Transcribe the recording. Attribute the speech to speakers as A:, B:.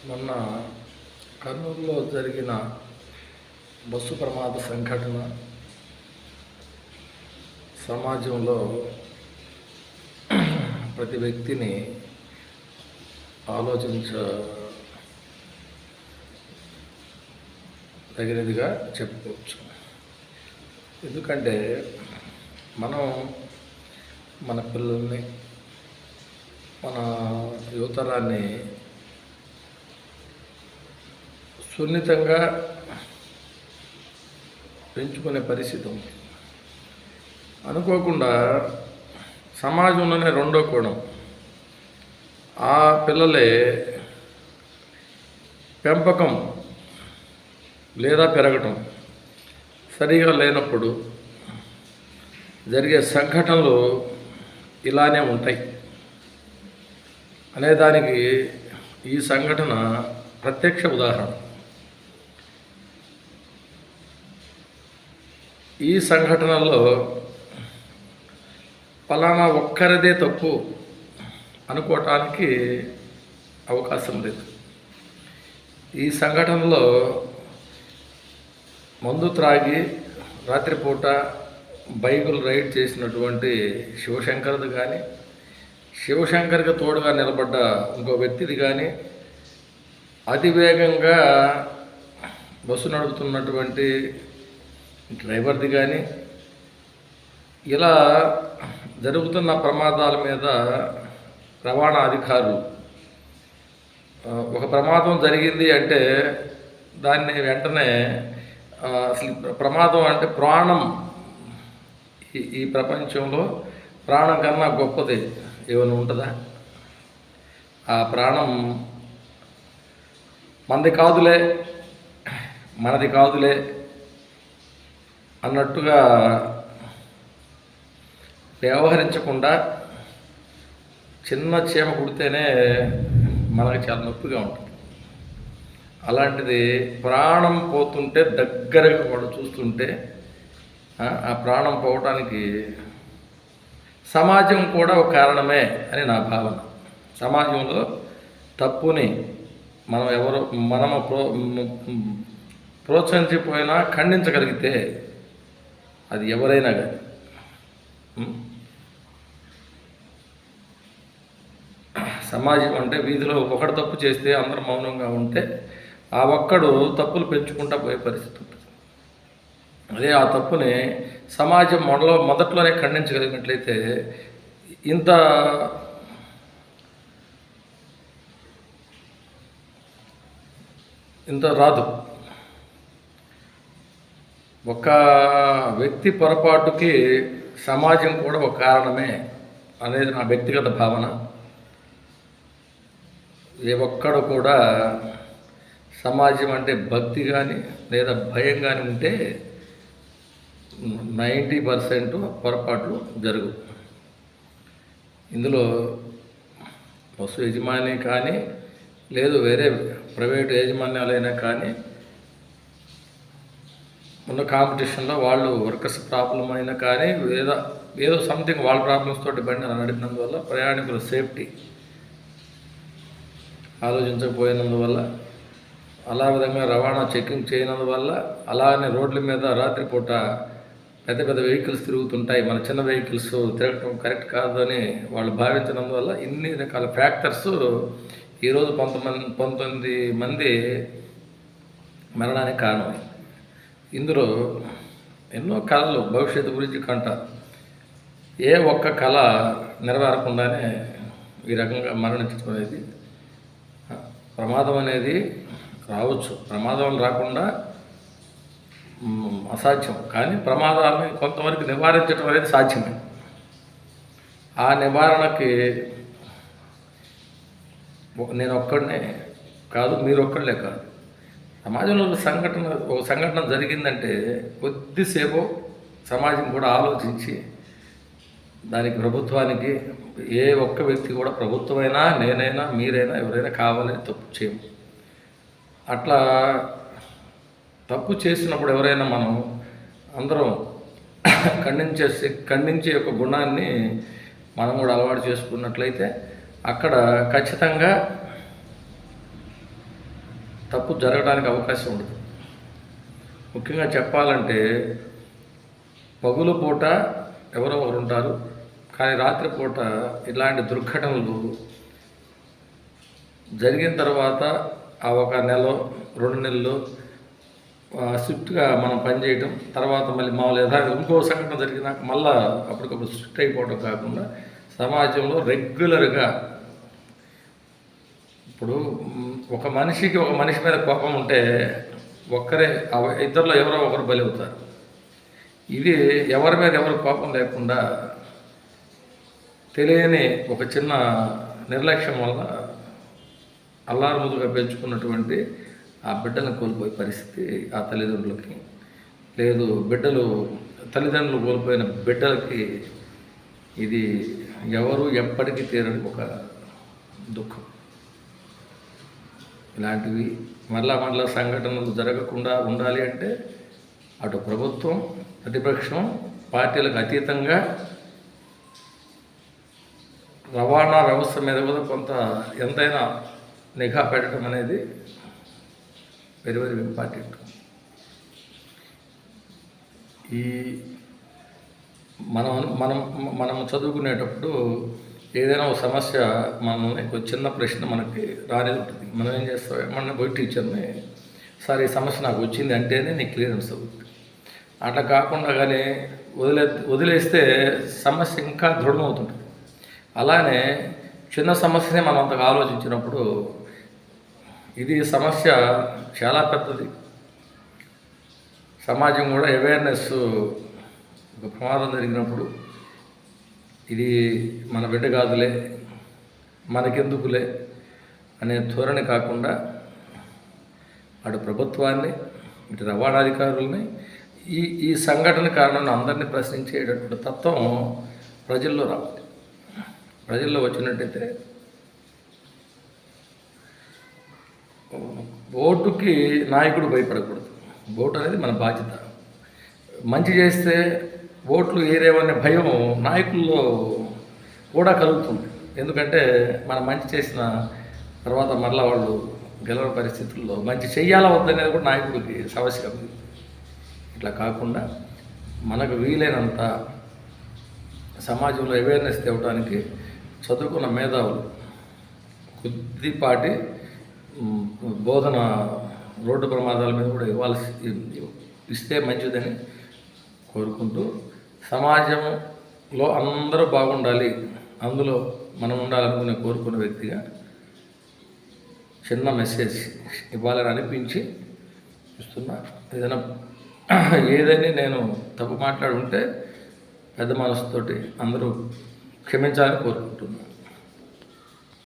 A: మొన్న కర్నూలులో జరిగిన బస్సు ప్రమాద సంఘటన సమాజంలో ప్రతి వ్యక్తిని ఆలోచించదగినదిగా చెప్పుకోవచ్చు. ఎందుకంటే మనం మన పిల్లల్ని, మన యువతరాన్ని సున్నితంగా పెంచుకునే పరిస్థితి ఉంది. అనుకోకుండా సమాజంలోనే రెండో కోణం, ఆ పిల్లలే పెంపకం లేదా పెరగటం సరిగా లేనప్పుడు జరిగే సంఘటనలు ఇలానే ఉంటాయి అనేదానికి ఈ సంఘటన ప్రత్యక్ష ఉదాహరణ. ఈ సంఘటనలో ఫలానా ఒక్కరిదే తప్పు అనుకోవటానికి అవకాశం లేదు. ఈ సంఘటనలో మందు త్రాగి రాత్రిపూట బైకులు రైడ్ చేసినటువంటి శివశంకర్ది కానీ, శివశంకర్కి తోడుగా నిలబడ్డ ఇంకో వ్యక్తిది కానీ, అతివేగంగా బస్సు నడుపుతున్నటువంటి డ్రైవర్ది కానీ, ఇలా జరుగుతున్న ప్రమాదాల మీద రవాణా అధికారులు ఒక ప్రమాదం జరిగింది అంటే దాన్ని వెంటనే అసలు ప్రమాదం అంటే ప్రాణం, ఈ ప్రపంచంలో ప్రాణం కన్నా గొప్పది ఏమైనా ఉంటుందా? ఆ ప్రాణం మనది కాదులే, మనది కాదులే అన్నట్టుగా వ్యవహరించకుండా చిన్న చీమ కుడితేనే మనకి చాలా నొప్పిగా ఉంటుంది. అలాంటిది ప్రాణం పోతుంటే దగ్గరగా కూడా చూస్తుంటే ఆ ప్రాణం పోవటానికి సమాజం కూడా ఒక కారణమే అని నా భావన. సమాజంలో తప్పుని మనము ప్రోత్సహించిపోయినా ఖండించగలిగితే అది ఎవరైనా కానీ, సమాజం అంటే వీధిలో ఒకడు తప్పు చేస్తే అందరూ మౌనంగా ఉంటే ఆ ఒక్కడు తప్పులు పెంచుకుంటా పోయే పరిస్థితి ఉంటుంది. అదే ఆ తప్పుని సమాజం మొదట్లోనే ఖండించగలిగినట్లయితే ఇంత రాదు. ఒక వ్యక్తి పొరపాటుకి సమాజం కూడా ఒక కారణమే అనేది నా వ్యక్తిగత భావన. ఏ ఒక్కడు కూడా సమాజం అంటే భక్తి కానీ లేదా భయం కానీ ఉంటే 90% పొరపాట్లు జరుగు. ఇందులో బస్సు యజమాని కానీ లేదు వేరే ప్రైవేటు యాజమాన్యాలైనా కానీ ఉన్న కాంపిటీషన్లో వాళ్ళు వర్కర్స్ ప్రాబ్లం అయినా కానీ ఏదో సంథింగ్ వాళ్ళ ప్రాబ్లమ్స్ తోటి బండి నడిపినందువల్ల ప్రయాణికుల సేఫ్టీ ఆలోచించకపోయినందువల్ల, అలా విధంగా రవాణా చెకింగ్ చేయనందువల్ల, అలానే రోడ్ల మీద రాత్రిపూట పెద్ద పెద్ద వెహికల్స్ తిరుగుతుంటాయి, మన చిన్న వెహికల్స్ తిరగటం కరెక్ట్ కాదని వాళ్ళు భావించినందువల్ల ఇన్ని రకాల ఫ్యాక్టర్స్ ఈరోజు 19 మంది మరణానికి కారణమై, ఇందులో ఎన్నో కళలు భవిష్యత్తు గురించి కంటారు. ఏ ఒక్క కళ నెరవేరకుండానే ఈ రకంగా మరణించడం అనేది, ప్రమాదం అనేది రావచ్చు, ప్రమాదం రాకుండా అసాధ్యం, కానీ ప్రమాదాలను కొంతవరకు నివారించడం అనేది సాధ్యమే. ఆ నివారణకి నేను ఒక్కడనే కాదు, మీరు ఒక్కళ్ళే కాదు, సమాజంలో ఒక సంఘటన జరిగిందంటే కొద్దిసేపు సమాజం కూడా ఆలోచించి దానికి ప్రభుత్వానికి ఏ ఒక్క వ్యక్తి కూడా, ప్రభుత్వమైనా నేనైనా మీరైనా ఎవరైనా కావాలని తప్పు చేయము. అట్లా తప్పు చేసినప్పుడు ఎవరైనా మనం అందరం ఖండించే ఒక గుణాన్ని మనం కూడా అలవాటు చేసుకున్నట్లయితే అక్కడ ఖచ్చితంగా తప్పు జరగడానికి అవకాశం ఉండదు. ముఖ్యంగా చెప్పాలంటే పగులు పూట ఎవరో ఒకరు ఉంటారు, కానీ రాత్రిపూట ఇలాంటి దుర్ఘటనలు జరిగిన తర్వాత ఆ ఒక నెల 2 నెలలు స్విఫ్ట్గా మనం పనిచేయటం, తర్వాత మళ్ళీ మామూలు యథావిధి ఇంకో సంఘటన జరిగినాక మళ్ళీ అప్పటికప్పుడు స్విఫ్ట్ అయిపోవడం కాకుండా సమాజంలో రెగ్యులర్గా ఇప్పుడు ఒక మనిషికి ఒక మనిషి మీద కోపం ఉంటే ఇద్దరిలో ఎవరో ఒకరు బలి అవుతారు. ఇది ఎవరి మీద ఎవరు కోపం లేకుండా తెలియని ఒక చిన్న నిర్లక్ష్యం వల్ల అల్లారుముద్దుగా పెంచుకున్నటువంటి ఆ బిడ్డను కోల్పోయే పరిస్థితి ఆ తల్లిదండ్రులకి లేదు. తల్లిదండ్రులు కోల్పోయిన బిడ్డలకి ఇది ఎవరు ఎప్పటికీ తీరని ఒక దుఃఖం. ఇలాంటివి మరలా సంఘటనలు జరగకుండా ఉండాలి అంటే అటు ప్రభుత్వం, ప్రతిపక్షం, పార్టీలకు అతీతంగా రవాణా వ్యవస్థ మీద కూడా కొంత ఎంతైనా నిఘా పెట్టడం అనేది వెరీ వెరీ ఇంపార్టెంట్. ఈ మనం చదువుకునేటప్పుడు ఏదైనా ఒక సమస్య మనల్ని ఒక చిన్న ప్రశ్న మనకి రానేది ఉంటుంది. మనం ఏం చేస్తాం, మన పోయి టీచర్ని సార్ ఈ సమస్య నాకు వచ్చింది అంటేనే నీకు క్లియరెన్స్ అవుతుంది. అట్లా కాకుండా కానీ వదిలేస్తే సమస్య ఇంకా దృఢమవుతుంటుంది. అలానే చిన్న సమస్యనే మనం అంతగా ఆలోచించినప్పుడు ఇది సమస్య చాలా పెద్దది. సమాజం కూడా అవేర్నెస్, ఒక ప్రమాదం జరిగినప్పుడు ఇది మన బిడ్డ కాదులే, మనకెందుకులే అనే ధోరణి కాకుండా అటు ప్రభుత్వాన్ని, ఇటు రవాణాధికారుల్ని, ఈ సంఘటన కారణంగా అందరినీ ప్రశ్నించేటటువంటి తత్వం ప్రజల్లో రావాలి. ప్రజల్లో వచ్చినట్టయితే ఓటుకి నాయకుడు భయపడకూడదు. ఓటు అనేది మన బాధ్యత. మంచి చేస్తే ఓట్లు ఏరేవనే భయం నాయకుల్లో కూడా కలుగుతుంది. ఎందుకంటే మనం మంచి చేసిన తర్వాత మరలా వాళ్ళు గెలవని పరిస్థితుల్లో మంచి చెయ్యాలా వద్దనేది కూడా నాయకుడికి సమస్య కలుగుతుంది. ఇట్లా కాకుండా మనకు వీలైనంత సమాజంలో అవేర్నెస్ తేవడానికి చదువుకున్న మేధావులు కొద్దిపాటి బోధన రోడ్డు ప్రమాదాల మీద కూడా ఇస్తే మంచిదని కోరుకుంటూ, సమాజంలో అందరూ బాగుండాలి, అందులో మనం ఉండాలనుకునే కోరుకునే వ్యక్తిగా చిన్న మెసేజ్ ఇవ్వాలని అనిపించి ఇస్తున్నా. ఏదైనా నేను తప్పు మాట్లాడుంటే పెద్ద మనసుతోటి అందరూ క్షమించాలని కోరుకుంటున్నాను.